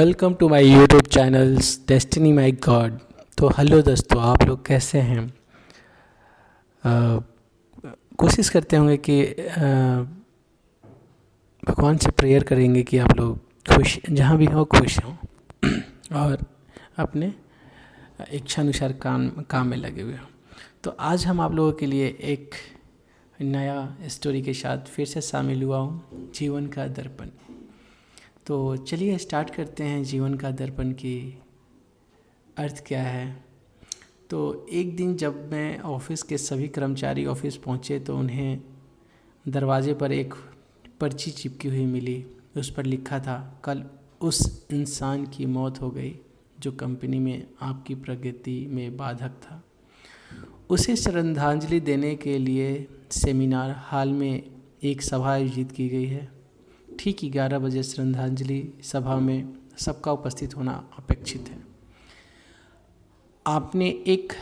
Welcome to my YouTube channels Destiny My God. तो hello दोस्तों, आप लोग कैसे हैं? कोशिश करते होंगे कि भगवान से प्रेयर करेंगे कि आप लोग खुश, जहाँ भी हो खुश हों और अपने इच्छानुसार काम में लगे हुए हों। तो आज हम आप लोगों के लिए एक नया स्टोरी के साथ फिर से शामिल हुआ हूँ, जीवन का दर्पण। तो चलिए स्टार्ट करते हैं। जीवन का दर्पण की अर्थ क्या है? तो एक दिन जब मैं ऑफिस के सभी कर्मचारी ऑफिस पहुँचे तो उन्हें दरवाजे पर एक पर्ची चिपकी हुई मिली। उस पर लिखा था, कल उस इंसान की मौत हो गई जो कंपनी में आपकी प्रगति में बाधक था। उसे श्रद्धांजलि देने के लिए सेमिनार हॉल में एक सभा आयोजित की गई है। ठीक 11 बजे श्रद्धांजलि सभा में सबका उपस्थित होना अपेक्षित है। अपने एक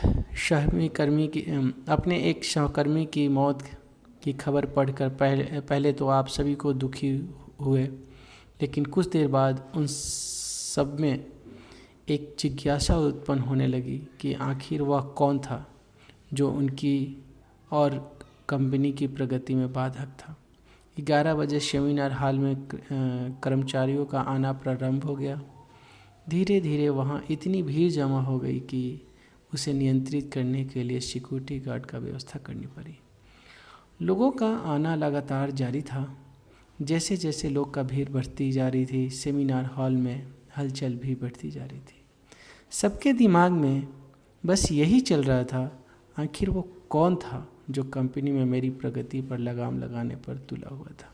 सहकर्मी की मौत की खबर पढ़कर पहले तो आप सभी को दुखी हुए, लेकिन कुछ देर बाद उन सब में एक जिज्ञासा उत्पन्न होने लगी कि आखिर वह कौन था जो उनकी और कंपनी की प्रगति में बाधक था। 11 बजे सेमिनार हॉल में कर्मचारियों का आना प्रारंभ हो गया। धीरे धीरे वहाँ इतनी भीड़ जमा हो गई कि उसे नियंत्रित करने के लिए सिक्योरिटी गार्ड का व्यवस्था करनी पड़ी। लोगों का आना लगातार जारी था। जैसे जैसे लोग का भीड़ बढ़ती जा रही थी, सेमिनार हॉल में हलचल भी बढ़ती जा रही थी। सबके दिमाग में बस यही चल रहा था, आखिर वो कौन था जो कंपनी में मेरी प्रगति पर लगाम लगाने पर तुला हुआ था।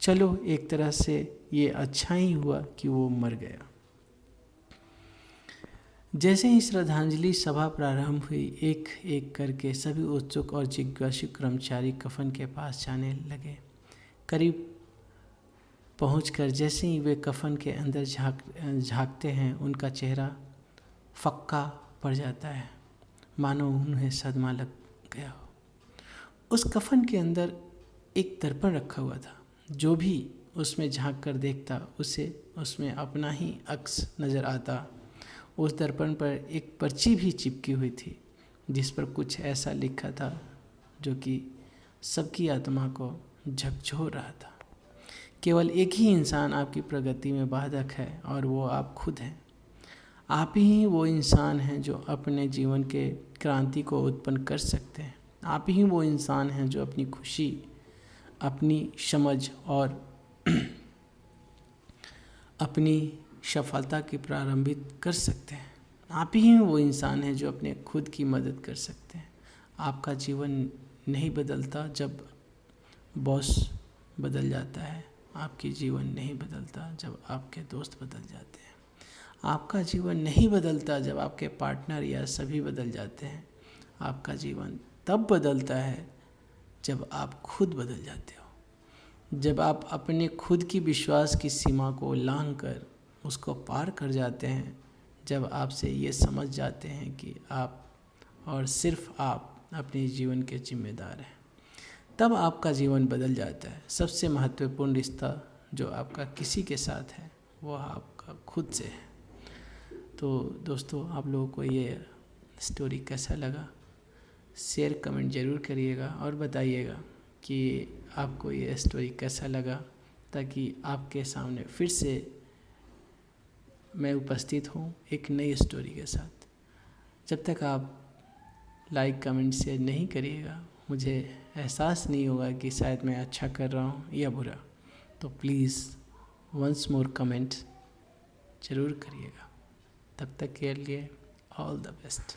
चलो, एक तरह से ये अच्छा ही हुआ कि वो मर गया। जैसे ही श्रद्धांजलि सभा प्रारंभ हुई, एक एक करके सभी उत्सुक और जिज्ञासु कर्मचारी कफन के पास जाने लगे। करीब पहुंचकर जैसे ही वे कफन के अंदर झांकते हैं, उनका चेहरा फक्का पड़ जाता है, मानो उन्हें सदमा लग गया हो। उस कफन के अंदर एक दर्पण रखा हुआ था। जो भी उसमें झांक कर देखता, उसे उसमें अपना ही अक्स नज़र आता। उस दर्पण पर एक पर्ची भी चिपकी हुई थी जिस पर कुछ ऐसा लिखा था जो कि सबकी आत्मा को झकझोर रहा था। केवल एक ही इंसान आपकी प्रगति में बाधक है और वो आप खुद हैं। आप ही वो इंसान हैं जो अपने जीवन के क्रांति को उत्पन्न कर सकते हैं। आप ही वो इंसान हैं जो अपनी खुशी, अपनी समझ और अपनी सफलता की प्रारंभिक कर सकते हैं। आप ही वो इंसान हैं जो अपने खुद की मदद कर सकते हैं। आपका जीवन नहीं बदलता जब बॉस बदल जाता है। आपकी जीवन नहीं बदलता जब आपके दोस्त बदल जाते हैं। आपका जीवन नहीं बदलता जब आपके पार्टनर या सभी बदल जाते हैं। आपका जीवन तब बदलता है जब आप खुद बदल जाते हो। जब आप अपने खुद की विश्वास की सीमा को लांघ कर उसको पार कर जाते हैं। जब आपसे ये समझ जाते हैं कि आप और सिर्फ आप अपने जीवन के जिम्मेदार हैं, तब आपका जीवन बदल जाता है। सबसे महत्वपूर्ण रिश्ता जो आपका किसी के साथ है वो आपका खुद से है। तो दोस्तों, आप लोगों को ये स्टोरी कैसा लगा? शेयर कमेंट ज़रूर करिएगा और बताइएगा कि आपको ये स्टोरी कैसा लगा, ताकि आपके सामने फिर से मैं उपस्थित हूँ एक नई स्टोरी के साथ। जब तक आप लाइक कमेंट शेयर नहीं करिएगा, मुझे एहसास नहीं होगा कि शायद मैं अच्छा कर रहा हूँ या बुरा। तो प्लीज़ वंस मोर कमेंट ज़रूर करिएगा। तब तक के लिए ऑल द बेस्ट।